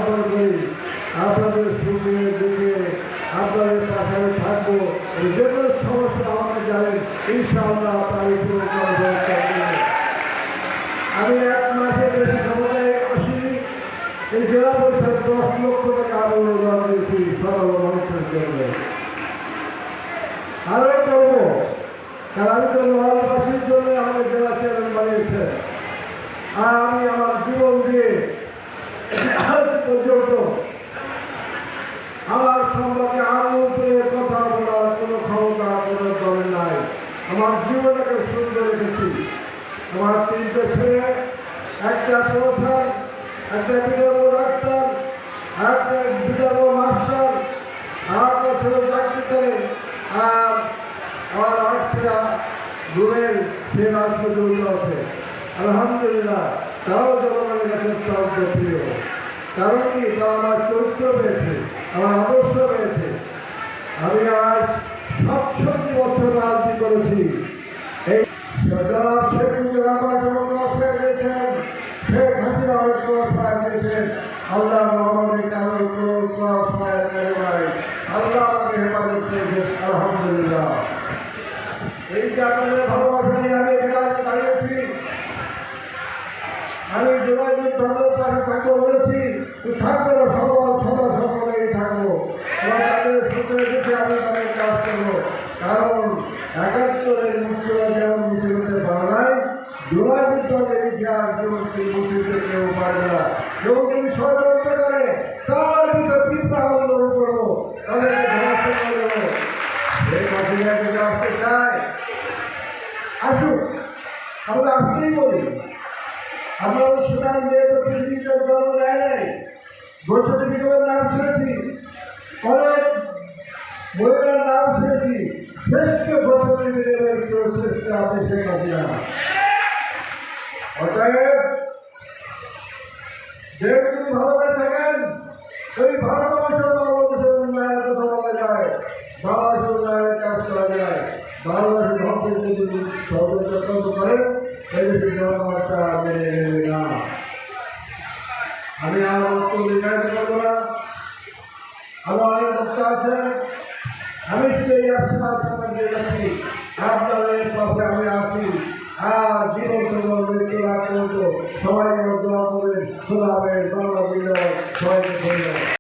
জ্ঞাপন করি আপনাদের সুখে দুঃখে আপনাদের পাশে আমি থাকবো। যে কোনো সমস্যা আমাকে জানেন, ইনশাআল্লাহ আপনার পুরো ব্যবস্থা করবেন। আমি 1 মাসের বেশি সময় আসিনি। এই জেলা পরিষদ 10 লক্ষ টাকা অনুদান দিয়েছি সকল মানুষের জন্য। আরও করবো, কারণ আমি তো নোয়ালবাসীর জন্য আমাকে জেলা চেয়ারম্যান বানিয়েছে। আর আমি আমার জীবন দিয়ে আজ পর্যন্ত আমার সম্পর্কে আরো উপরে কথা বলার কোনো ক্ষমতা কোনো দলের নাই। আমার জীবনটাকে সুন্দর রেখেছি। আমার 3টে ছেলে, একটা প্রফেসর, একটা বিধর্ম ডাক্তার, একটা বিধর্ম মাস্টার, আর একটা ছেলে চাকরি করে, আর আমার আরেকটা ঘুমের সে রাজনীতি আছে। আলহামদুলিল্লাহ, তাও জনগণের কাছে অত্যন্ত প্রিয়। কারণ কি, তা আমার চরিত্র পেয়েছে, আমার আদর্শ পেয়েছে। আমি আজ 67 বছর রাজনীতি করেছি। এই জনাব শেখ মুজিবুর রহমান যেমন আশ্রয় দিয়েছেন, শেখ হাসিনা আশ্রয় দিয়েছেন। আল্লাহ রহমানের কারণে কোনো আশ্রয় করে নাই। আল্লাহ আমাকে হেফাজত দিয়েছেন, আলহামদুলিল্লাহ। এই যে আপনাদের ভালোবাসা নিয়ে আমি এখানে দাঁড়িয়েছি। আমি যোগাযোগ তাদের পাশে থাকবো বলেছি, থাকবো না, সদা সকলেই থাকবো। এবং তাদের সুখে দুঃখে আমি তাদের কাজ করবো। কারণ 71-এর মুক্তিরা যেমন মুছে নিতে পারে নাই, যোগাযোগ তাদের ইতিহাস জীবনকে মুছে দিতে কেউ পারবে না। কেউ যদি ষড়যন্ত্র করে তার ভিতরে তীব্র আন্দোলন করবো, তাদেরকে ধ্বংস করে দেবো। এই কাঠিনা থেকে আসতে চাই, আসুক, আমরা আসতেই বলি। আপনারা সুনাম দিয়ে তো পৃথিবীতে জন্ম দেয় নাই। ঘোষণা বিজয়ের নাম শুনেছি, অনেক মহিলার নাম শুনেছি। শ্রেষ্ঠ ঘোষণা বিজয়ের কেউ শ্রেষ্ঠ আপনি শেখ হাসিনা। অতএব দেশ যদি ভালো করে থাকেন, ওই ভারতবর্ষের বাংলাদেশের উন্নয়নের কথা বলা যায়, বাংলাদেশের উন্নয়নের কাজ করা যায়। বাংলাদেশের ধ্বংসের যদি ষড়যন্ত্র করেন, জনগণটা মেনে নেবে না। আমি আর বক্তব্য দীর্ঘায়িত করবো না। আরো অনেক বক্তা আছেন। আমি শুধু এই আশীর্বাদ দিয়ে যাচ্ছি, আপনাদের পাশে আমি আছি। আর জীবন মৃত্যু রাখ সবাই দোয়া করবেন। খোদা হাফেজ। বাংলা বিদ্যালয় সবাইকে ধন্যবাদ।